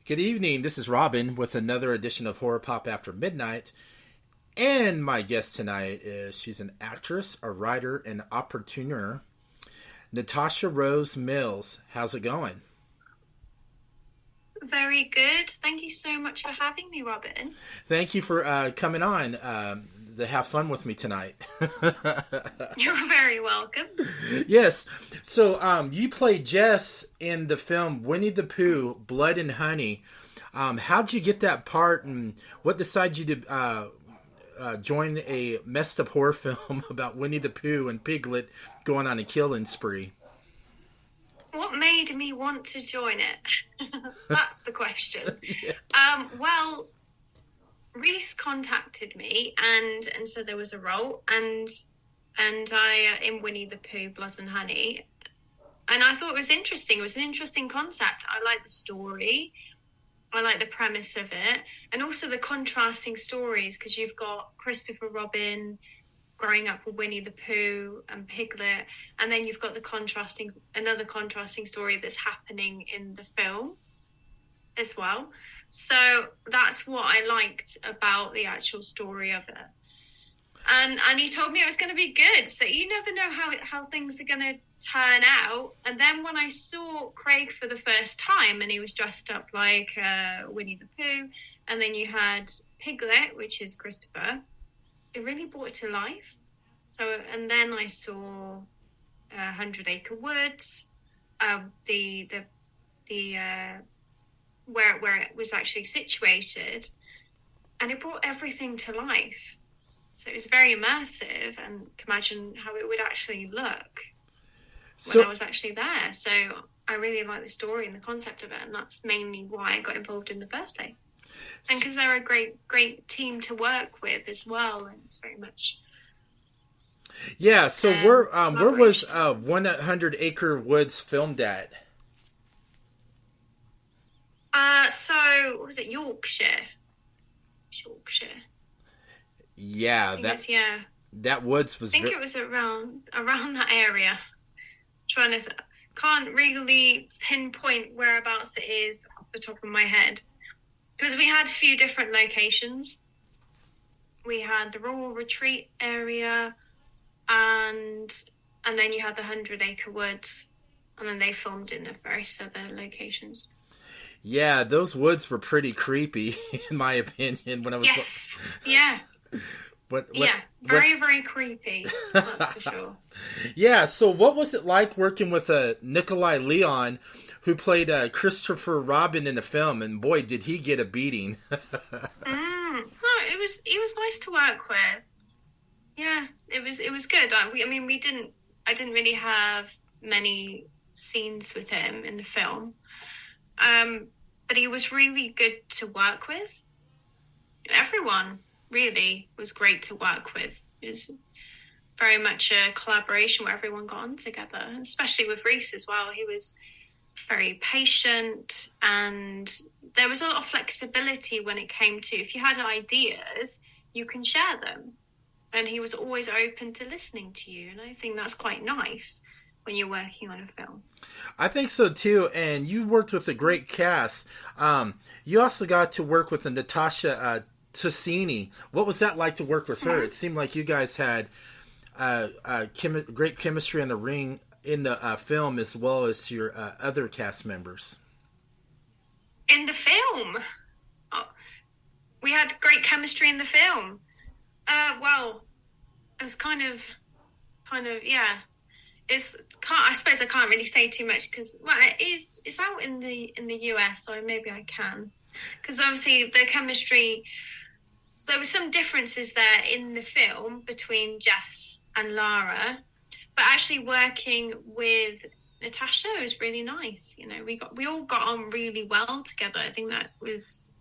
Good evening. This is Robin with another edition of Horror Pop After Midnight. And my guest tonight is she's an actress, a writer, and opportuneur, Natasha Rose Mills. How's it going? Very good. Thank you so much for having me, Robin. Thank you for coming on to have fun with me tonight. You're very welcome. Yes. So you played Jess in the film Winnie the Pooh, Blood and Honey. How'd you get that part, and what decided you to join a messed up horror film about Winnie the Pooh and Piglet going on a killing spree? What made me want to join it? That's the question. Yeah. Well, Reese contacted me and said there was a role, and I in Winnie the Pooh, Blood and Honey, and I thought it was interesting. It was an interesting concept. I like the story. I like the premise of it, and also the contrasting stories, because you've got Christopher Robin growing up with Winnie the Pooh and Piglet, and then you've got another contrasting story that's happening in the film as well. So that's what I liked about the actual story of it. And he told me it was going to be good. So you never know how things are going to turn out. And then when I saw Craig for the first time, and he was dressed up like Winnie the Pooh, and then you had Piglet, which is Christopher, it really brought it to life. So, and then I saw 100 Acre Woods, where it was actually situated, and it brought everything to life. So it was very immersive, and can imagine how it would actually look when I was actually there. So I really like the story and the concept of it, and that's mainly why I got involved in the first place. And because they're a great team to work with as well, and it's very much. Yeah. So where was 100 Acre Woods filmed at? So what was it? Yorkshire. Yeah, that woods was. I think it was around that area. Can't really pinpoint whereabouts it is off the top of my head, because we had a few different locations. We had the Rural Retreat area, and then you had the 100 Acre Woods, and then they filmed in various other locations. Yeah, those woods were pretty creepy, in my opinion. When I was yeah. Very creepy. That's for sure. Yeah. So, what was it like working with Nikolai Leon, who played Christopher Robin in the film? And boy, did he get a beating! It was nice to work with. Yeah, it was good. I didn't really have many scenes with him in the film, but he was really good to work with. Everyone really was great to work with. It was very much a collaboration where everyone got on together, especially with Reese as well. He was very patient, and there was a lot of flexibility when it came to, if you had ideas, you can share them. And he was always open to listening to you. And I think that's quite nice when you're working on a film. I think so too. And you worked with a great cast. You also got to work with Natasha Ticini. What was that like to work with her? It seemed like you guys had great chemistry in the film, as well as your other cast members. In the film? We had great chemistry in the film. Well, it was kind of, yeah. I suppose I can't really say too much, because it's out in the US, so maybe I can. Because obviously the chemistry, there were some differences there in the film between Jess and Lara, but actually working with Natasha was really nice. You know, we all got on really well together. I think that was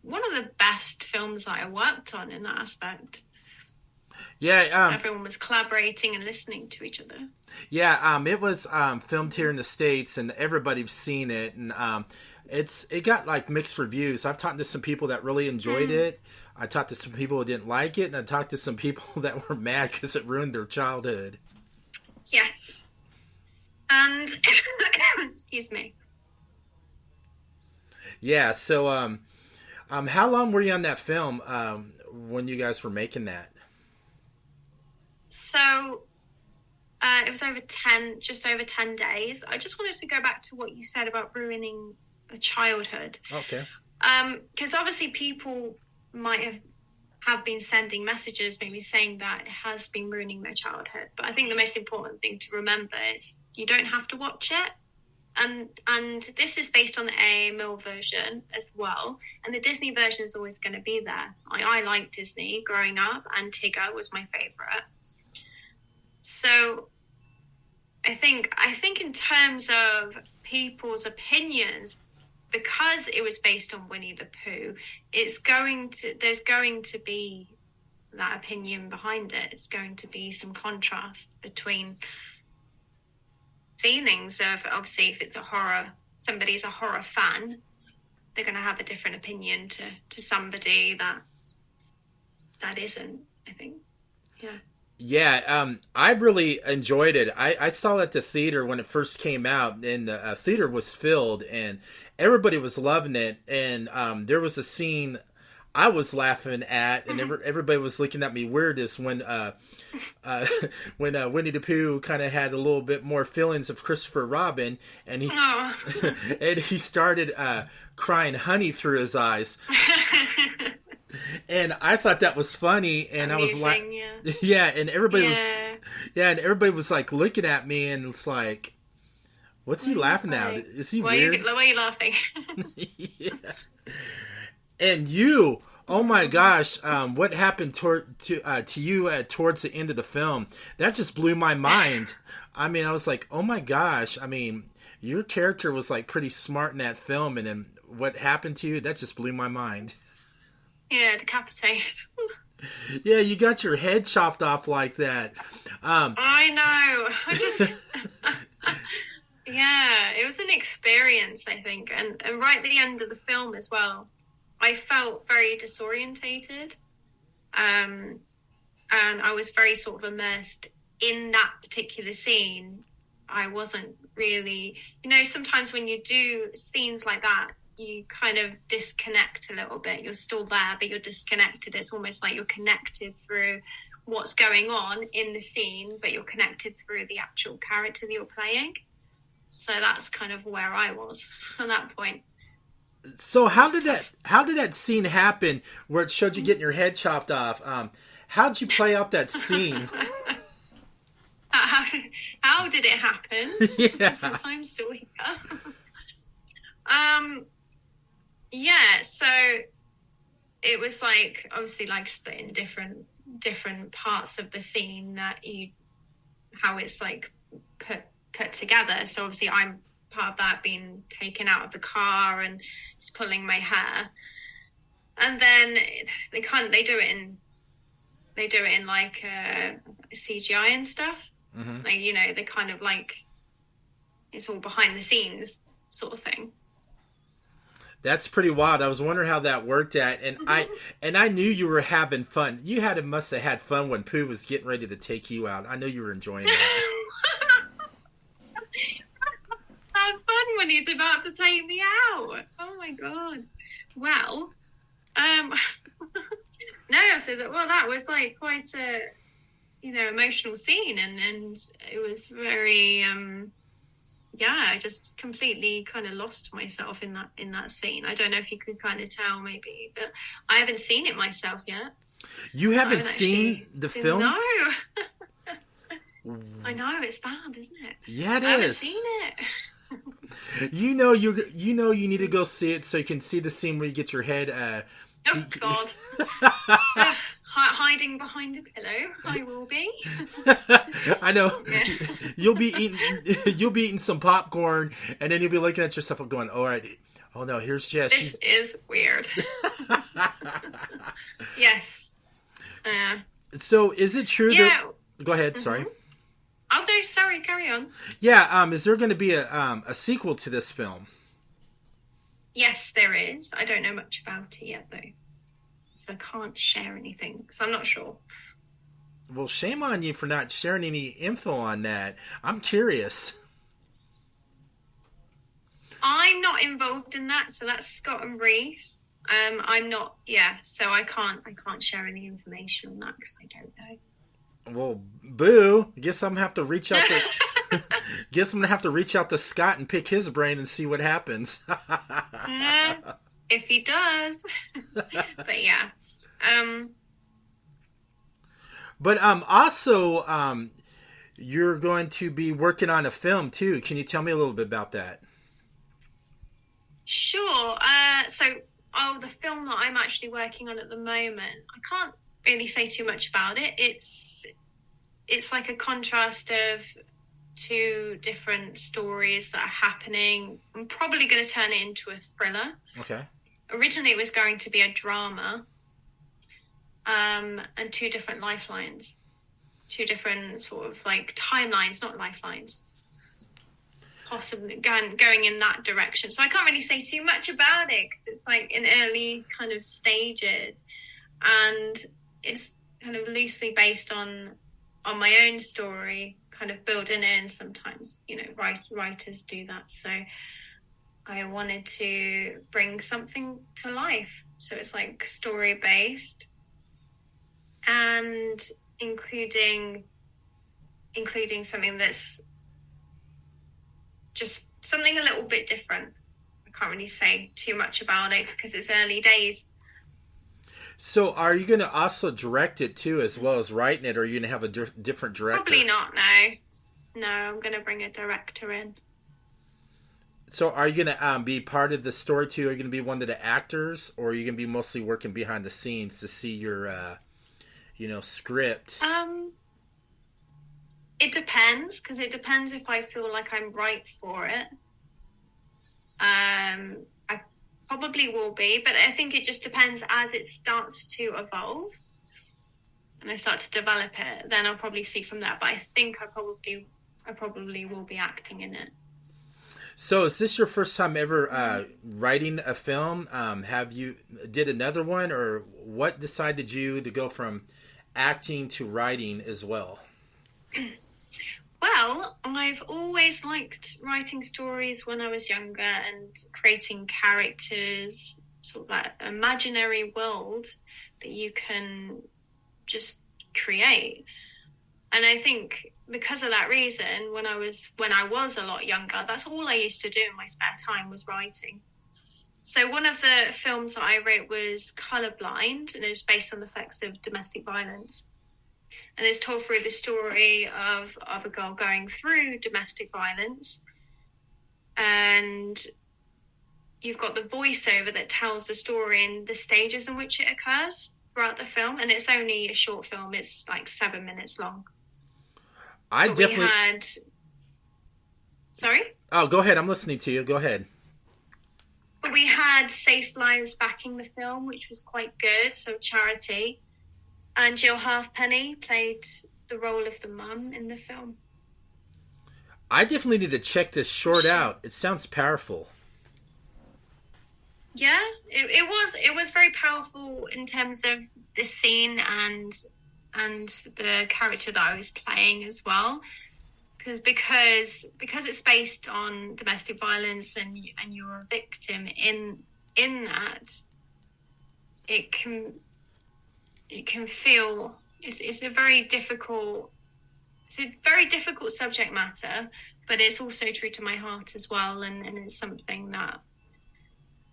one of the best films that I worked on in that aspect. Yeah, everyone was collaborating and listening to each other. Yeah, it was filmed here in the States, and everybody's seen it, and it got like mixed reviews. I've talked to some people that really enjoyed it. I talked to some people who didn't like it, and I talked to some people that were mad because it ruined their childhood. Yes, and excuse me. Yeah. So, how long were you on that film when you guys were making that? So it was just over 10 days. I just wanted to go back to what you said about ruining a childhood. Okay. Because obviously people might have been sending messages maybe saying that it has been ruining their childhood. But I think the most important thing to remember is you don't have to watch it. And this is based on the A mill version as well. And the Disney version is always going to be there. I like Disney growing up, and Tigger was my favourite. So I think in terms of people's opinions, because it was based on Winnie the Pooh, there's going to be that opinion behind it. It's going to be some contrast between feelings of, obviously, if it's somebody's a horror fan, they're going to have a different opinion to somebody that isn't, I think. Yeah. Yeah, I really enjoyed it. I saw it at the theater when it first came out, and the theater was filled, and everybody was loving it. And there was a scene I was laughing at, and everybody was looking at me weird. Is when Winnie the Pooh kind of had a little bit more feelings of Christopher Robin, and and he started crying honey through his eyes. And I thought that was funny, and amusing, I was like, and everybody was like looking at me, and it's like, what's he laughing at? Is he weird? Why are you laughing? Yeah. And oh my gosh, what happened to you towards the end of the film? That just blew my mind. I mean, I was like, oh my gosh. I mean, your character was like pretty smart in that film, and then what happened to you? That just blew my mind. Yeah, decapitated. Yeah, you got your head chopped off like that. I know. Yeah, it was an experience, I think. And right at the end of the film as well, I felt very disorientated. And I was very sort of immersed in that particular scene. I wasn't really, sometimes when you do scenes like that, you kind of disconnect a little bit. You're still there, but you're disconnected. It's almost like you're connected through what's going on in the scene, but you're connected through the actual character that you're playing. So that's kind of where I was at that point. So how did that scene happen where it showed you getting your head chopped off? How'd you play out that scene? How did it happen? Yeah. Since I'm still here. Yeah, so it was like, obviously, like split in different parts of the scene how it's like put together. So obviously I'm part of that, being taken out of the car and just pulling my hair. And then they do it in like CGI and stuff. Mm-hmm. Like, they kind of like, it's all behind the scenes sort of thing. That's pretty wild. I was wondering how that worked at, and I knew you were having fun. You must have had fun when Pooh was getting ready to take you out. I know you were enjoying that. Have fun when he's about to take me out. Oh my god. Well, no, so that was like quite a emotional scene, and it was very I just completely kind of lost myself in that scene. I don't know if you could kind of tell, maybe, but I haven't seen it myself yet. You haven't seen the film? No. I know, it's bad, isn't it? Yeah, it is. I haven't seen it. You need to go see it so you can see the scene where you get your head. Oh God! Hiding behind a pillow, I will be. I know. Yeah. You'll be eating some popcorn, and then you'll be looking at yourself and going, "All right, oh no, here's Jess." This is weird. Yes. So, is it true that? Go ahead. Mm-hmm. Sorry. Oh no, sorry. Carry on. Yeah. Is there going to be a sequel to this film? Yes, there is. I don't know much about it yet, though. So I can't share anything because I'm not sure. Well, shame on you for not sharing any info on that. I'm curious. I'm not involved in that, so that's Scott and Reese. I'm not, so I can't share any information on that because I don't know. Well, boo. Guess I'm gonna have to reach out to. Guess I'm gonna have to reach out to Scott and pick his brain and see what happens. If he does, but yeah. But also, you're going to be working on a film too. Can you tell me a little bit about that? Sure. The film that I'm actually working on at the moment, I can't really say too much about it. It's like a contrast of two different stories that are happening. I'm probably going to turn it into a thriller. Okay. Originally, it was going to be a drama, and two different lifelines, two different sort of like timelines, not lifelines. Possibly going in that direction. So I can't really say too much about it because it's like in early kind of stages, and it's kind of loosely based on my own story, kind of building in. Sometimes, writers do that. So I wanted to bring something to life. So it's like story based and including something that's just something a little bit different. I can't really say too much about it because it's early days. So are you going to also direct it too, as well as writing it, or are you going to have a different director? Probably not, no, I'm going to bring a director in. So are you going to be part of the story too? Are you going to be one of the actors, or are you going to be mostly working behind the scenes to see your script? It depends, because it depends if I feel like I'm right for it. I probably will be, but I think it just depends as it starts to evolve and I start to develop it. Then I'll probably see from that. But I think I probably will be acting in it. So is this your first time ever writing a film? Have you did another one, or what decided you to go from acting to writing as well? Well, I've always liked writing stories when I was younger and creating characters, sort of that imaginary world that you can just create. And I think because of that reason, when I was a lot younger, that's all I used to do in my spare time was writing. So one of the films that I wrote was Colorblind, and it was based on the effects of domestic violence. And it's told through the story of a girl going through domestic violence. And you've got the voiceover that tells the story and the stages in which it occurs throughout the film. And it's only a short film. It's like 7 minutes long. Sorry? Oh, go ahead. I'm listening to you. Go ahead. But we had Safe Lives backing the film, which was quite good. So charity. And Jill Halfpenny played the role of the mum in the film. I definitely need to check this short out. It sounds powerful. Yeah, it was very powerful in terms of the scene and the character that I was playing as well. Because it's based on domestic violence and you're a victim in that, it can feel it's a very difficult subject matter, but it's also true to my heart as well, and it's something that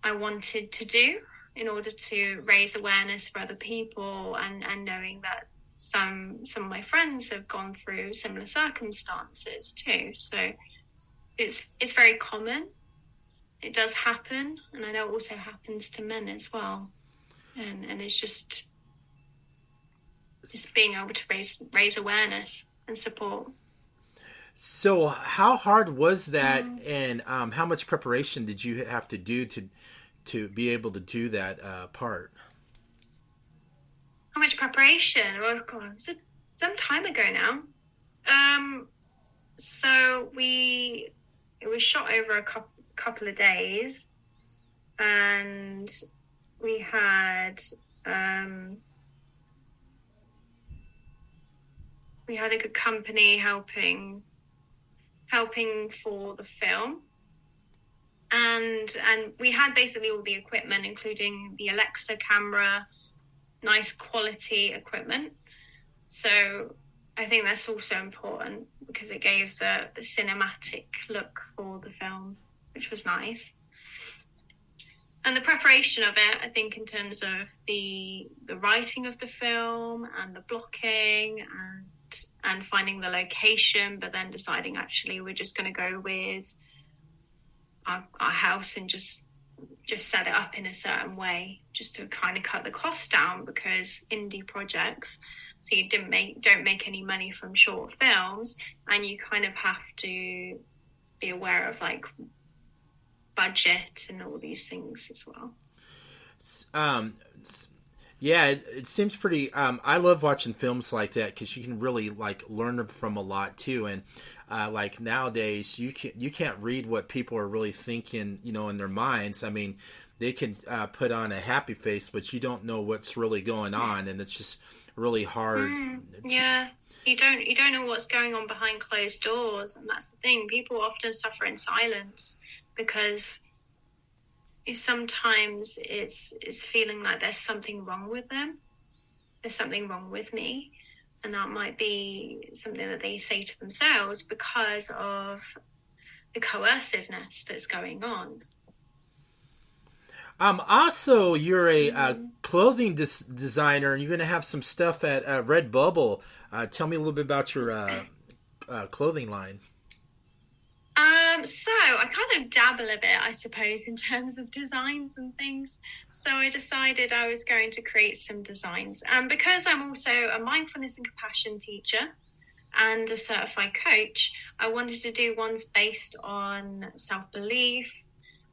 I wanted to do in order to raise awareness for other people, and knowing that some of my friends have gone through similar circumstances too. So it's very common. It does happen, and I know it also happens to men as well, and it's just being able to raise awareness and support. So how hard was that, and how much preparation did you have to do to be able to do that part? How much preparation? Oh God, it's some time ago now. So it was shot over a couple of days, and we had a good company helping for the film. and we had basically all the equipment, including the Alexa camera, nice quality equipment. So I think that's also important because it gave the cinematic look for the film, which was nice. And the preparation of it, I think, in terms of the writing of the film and the blocking and finding the location, but then deciding actually we're just going to go with our house and just set it up in a certain way, just to kind of cut the cost down, because indie projects, so you don't make any money from short films, and you kind of have to be aware of like budget and all these things as well. Yeah, it seems pretty. I love watching films like that because you can really like learn from a lot too. And like nowadays, you can't read what people are really thinking, in their minds. I mean, they can put on a happy face, but you don't know what's really going on, and it's just really hard. Yeah, you don't know what's going on behind closed doors, and that's the thing. People often suffer in silence because sometimes it's feeling like there's something wrong with them. There's something wrong with me. And that might be something that they say to themselves because of the coerciveness that's going on. Also, you're a clothing designer, and you're going to have some stuff at Redbubble. Tell me a little bit about your clothing line. So I kind of dabble a bit, I suppose, in terms of designs and things. So I decided I was going to create some designs. And because I'm also a mindfulness and compassion teacher and a certified coach, I wanted to do ones based on self-belief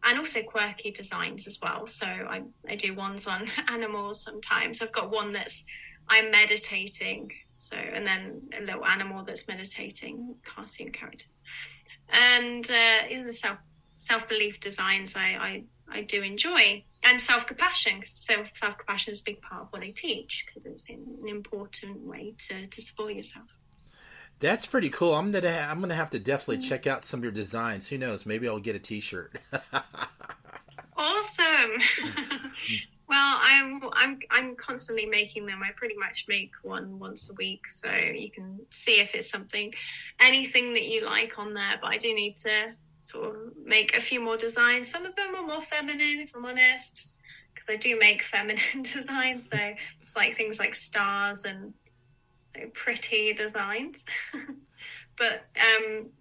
and also quirky designs as well. So I do ones on animals sometimes. I've got one that's I'm meditating. So, and then a little animal that's meditating, cartoon character. And in the self-belief designs, I do enjoy, and self-compassion. Self-compassion is a big part of what I teach because it's an important way to support yourself. That's pretty cool. I'm gonna have to definitely check out some of your designs. Who knows? Maybe I'll get a T-shirt. Awesome. Well, I'm constantly making them. I pretty much make one once a week, so you can see if it's anything that you like on there. But I do need to sort of make a few more designs. Some of them are more feminine, if I'm honest, because I do make feminine designs. So it's like things like stars and pretty designs. But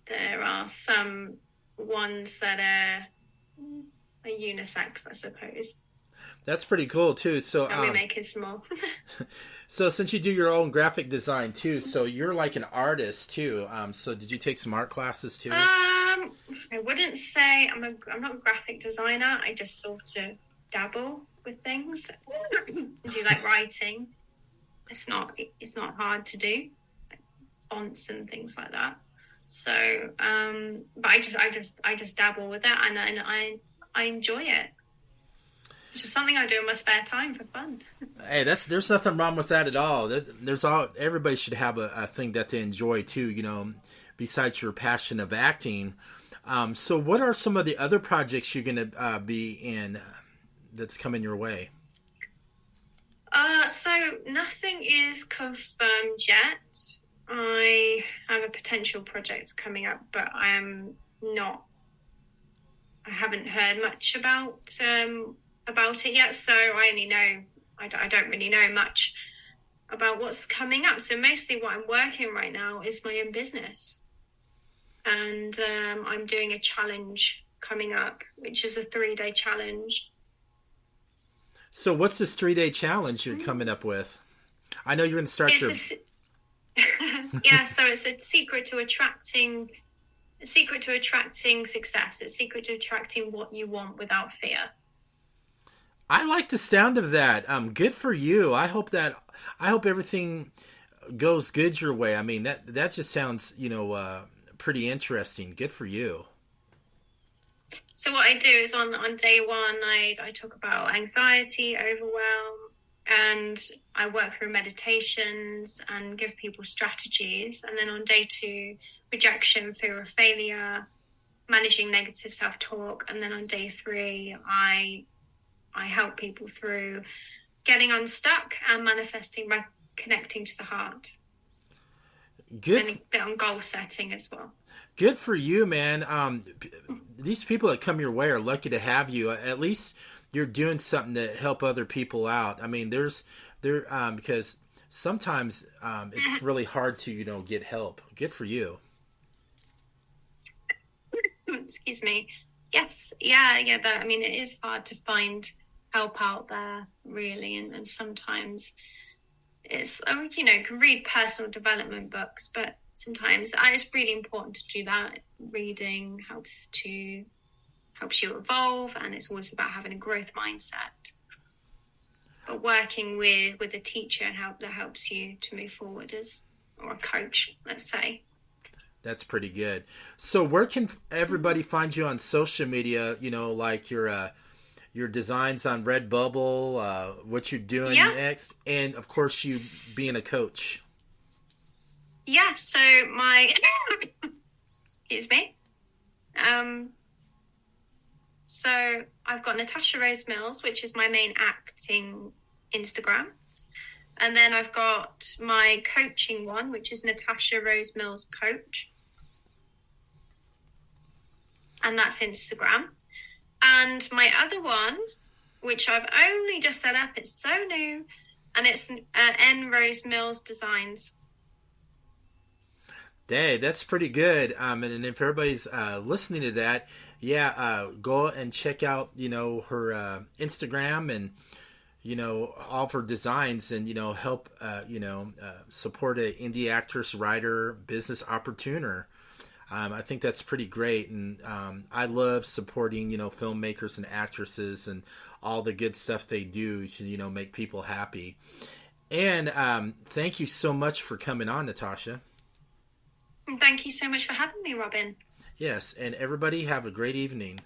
there are some ones that are unisex, I suppose. That's pretty cool too. So we're making small. So since you do your own graphic design too, so you're like an artist too. So did you take some art classes too? I wouldn't say I'm not a graphic designer. I just sort of dabble with things. I do like writing. It's not hard to do, like fonts and things like that. So, but I just dabble with that, and I enjoy it. It's just something I do in my spare time for fun. Hey, there's nothing wrong with that at all. Everybody should have a thing that they enjoy too, besides your passion of acting. So what are some of the other projects you're going to be in that's coming your way? So nothing is confirmed yet. I have a potential project coming up, but I haven't heard much about it yet, so I don't really know much about what's coming up. So mostly what I'm working right now is my own business, and I'm doing a challenge coming up, which is a 3-day challenge. So what's this 3-day challenge you're coming up with? I know you're going to start yeah, so it's a secret to attracting success. It's a secret to attracting what you want without fear. I like the sound of that. Good for you. I hope everything goes good your way. I mean, that just sounds, pretty interesting. Good for you. So what I do is on day one, I talk about anxiety, overwhelm, and I work through meditations and give people strategies. And then on day 2, rejection, fear of failure, managing negative self-talk, and then on day 3, I help people through getting unstuck and manifesting by connecting to the heart. Good. And a bit on goal setting as well. Good for you, man. These people that come your way are lucky to have you. At least you're doing something to help other people out. I mean, because sometimes it's really hard to, get help. Good for you. Excuse me. Yes. Yeah. I mean, it is hard to find help out there, really. And sometimes it's, can read personal development books, but sometimes it's really important to do that. Reading helps you evolve, and it's always about having a growth mindset. But working with a teacher that helps you to move forward or a coach, let's say. That's pretty good. So where can everybody find you on social media? Like your designs on Redbubble, what you're doing next, and of course you being a coach. Yeah, so my excuse me. So I've got Natasha Rose Mills, which is my main acting Instagram. And then I've got my coaching one, which is Natasha Rose Mills Coach. And that's Instagram. And my other one, which I've only just set up, it's so new, and it's N Rose Mills Designs. Hey, that's pretty good. And if everybody's listening to that, go and check out, her Instagram and, all of her designs and, help, support an indie actress, writer, business opportunity. I think that's pretty great. And I love supporting, filmmakers and actresses and all the good stuff they do to, make people happy. And thank you so much for coming on, Natasha. Thank you so much for having me, Robin. Yes, and everybody have a great evening.